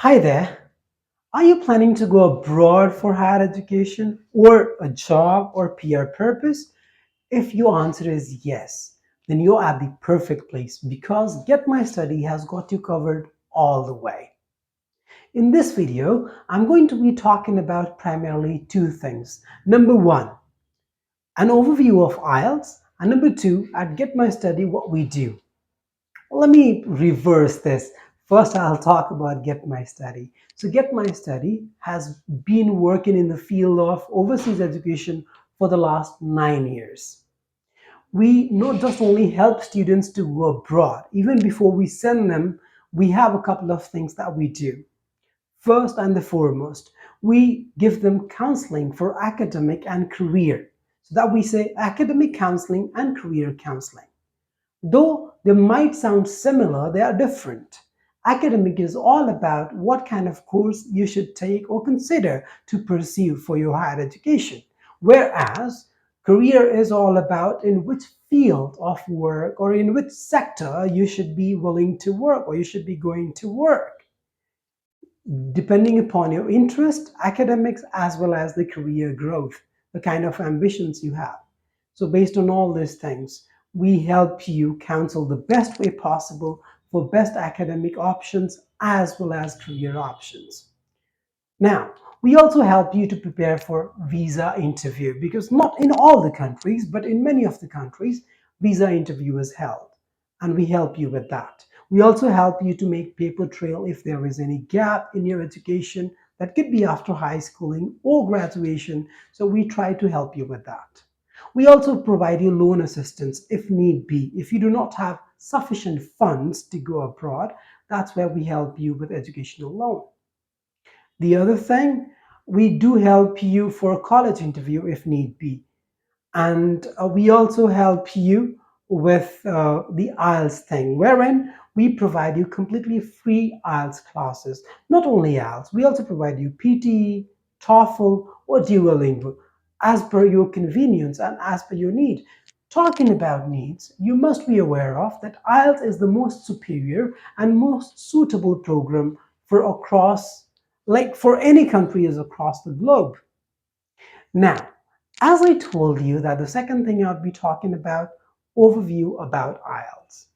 Hi there. Are you planning to go abroad for higher education or a job or PR purpose? If your answer is yes, then you're at the perfect place because Get My Study has got you covered all the way. In this video, I'm going to be talking about primarily two things. Number one, an overview of IELTS, and number two, at Get My Study, what we do. Let me reverse this. First, I'll talk about GetMyStudy. So GetMyStudy has been working in the field of overseas education for the last 9 years. We not just only help students to go abroad, even before we send them, we have a couple of things that we do. First and the foremost, we give them counseling for academic and career. So that we say academic counseling and career counseling. Though they might sound similar, they are different. Academic is all about what kind of course you should take or consider to pursue for your higher education, whereas career is all about in which field of work or in which sector you should be willing to work or you should be going to work, depending upon your interest, academics, as well as the career growth, the kind of ambitions you have. So based on all these things, we help you counsel the best way possible for best academic options as well as career options. Now, we also help you to prepare for visa interview because not in all the countries, but in many of the countries, visa interview is held, and we help you with that. We also help you to make paper trail if there is any gap in your education. That could be after high schooling or graduation, so we try to help you with that. We also provide you loan assistance if need be. If you do not have sufficient funds to go abroad, that's where we help you with educational loan. The other thing, we do help you for a college interview if need be. And we also help you with the IELTS thing, wherein we provide you completely free IELTS classes. Not only IELTS, we also provide you PTE, TOEFL, or Duolingo as per your convenience and as per your need. Talking about needs, you must be aware of that IELTS is the most superior and most suitable program for across, like for any countries across the globe. Now, as I told you that the second thing I'll be talking about, overview about IELTS.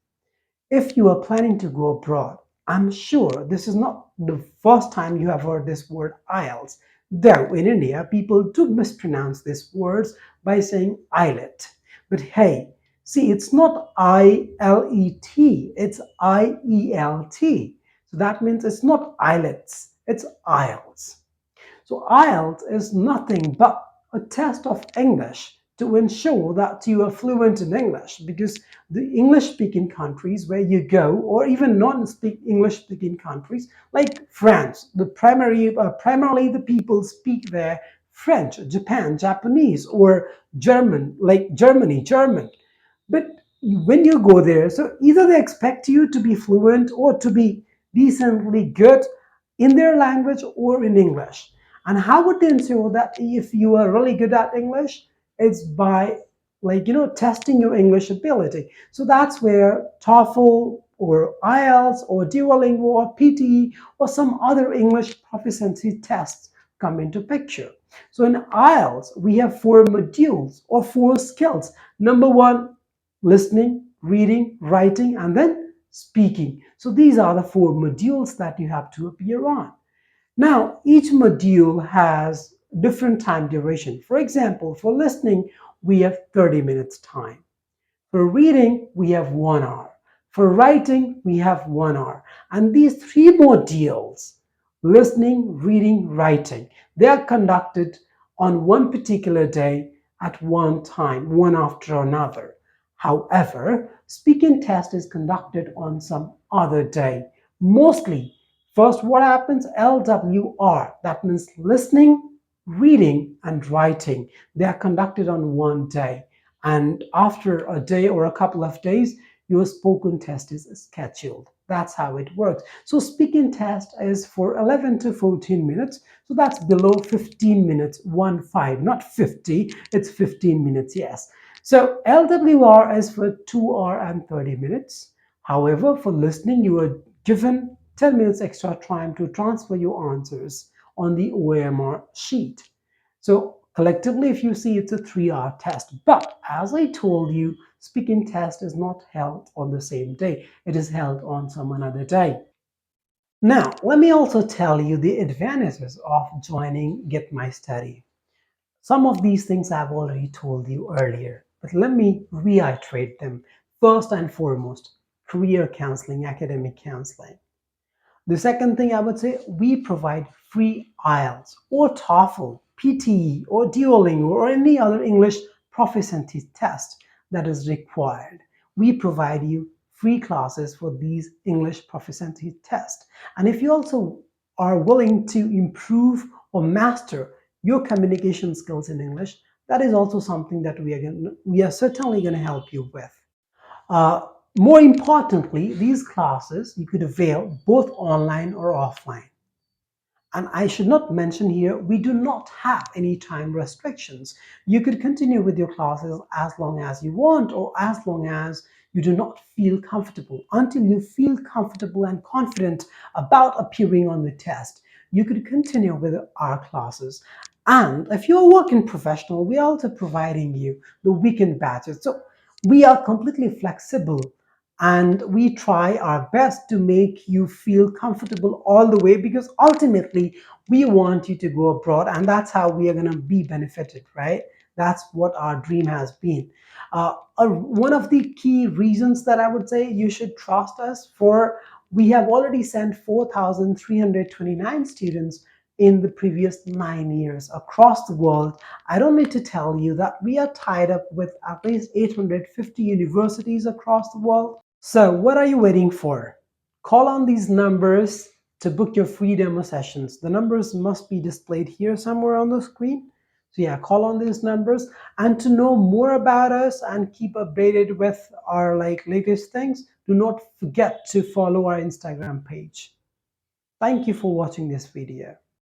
If you are planning to go abroad, I'm sure this is not the first time you have heard this word IELTS, though in India people do mispronounce these words by saying IELT. But hey, see, it's not ILET, it's IELT. So that means it's not IELTS, it's IELTS. So IELTS is nothing but a test of English to ensure that you are fluent in English, because the English speaking countries where you go, or even non-speak English speaking countries like France, primarily the people speak there French, Japan, Japanese, or German, like German. But when you go there, so either they expect you to be fluent or to be decently good in their language or in English. And how would they ensure that if you are really good at English? It's by, testing your English ability. So that's where TOEFL or IELTS or Duolingo or PTE or some other English proficiency tests come into picture. So in IELTS, we have 4 modules or 4 skills. Number one, listening, reading, writing, and then speaking. So these are the 4 modules that you have to appear on. Now, each module has different time duration. For example, for listening, we have 30 minutes time. For reading, we have 1 hour. For writing, we have 1 hour. And these 3 modules, listening, reading, writing, they are conducted on one particular day at one time, one after another. However, speaking test is conducted on some other day. Mostly, first what happens? LWR, that means listening, reading, and writing. They are conducted on one day. And after a day or a couple of days, your spoken test is scheduled. That's how it works. So speaking test is for 11 to 14 minutes. So that's below 15 minutes, 1-5, not 50. It's 15 minutes, yes. So LWR is for 2 hours and 30 minutes. However, for listening, you are given 10 minutes extra time to transfer your answers on the OMR sheet. So collectively, if you see, it's a 3-hour test. But as I told you, speaking test is not held on the same day. It is held on some another day. Now, let me also tell you the advantages of joining Get My Study. Some of these things I've already told you earlier, but let me reiterate them. First and foremost, career counseling, academic counseling. The second thing I would say, we provide free IELTS or TOEFL, PTE or Duolingo or any other English proficiency test that is required. We provide you free classes for these English proficiency tests. And if you also are willing to improve or master your communication skills in English, that is also something that we are certainly going to help you with. Uh, More importantly, these classes you could avail both online or offline. And I should not mention here, we do not have any time restrictions. You could continue with your classes as long as you want or as long as you do not feel comfortable. Until you feel comfortable and confident about appearing on the test, you could continue with our classes. And if you're a working professional, we're also providing you the weekend batches. So we are completely flexible and we try our best to make you feel comfortable all the way, because ultimately we want you to go abroad and that's how we are going to be benefited, right? That's what our dream has been. One of the key reasons that I would say you should trust us for, we have already sent 4,329 students in the previous 9 years across the world. I don't need to tell you that we are tied up with at least 850 universities across the world. So what are you waiting for? Call on these numbers to book your free demo sessions. The numbers must be displayed here somewhere on the screen. So yeah, call on these numbers. And to know more about us and keep updated with our latest things, do not forget to follow our Instagram page. Thank you for watching this video.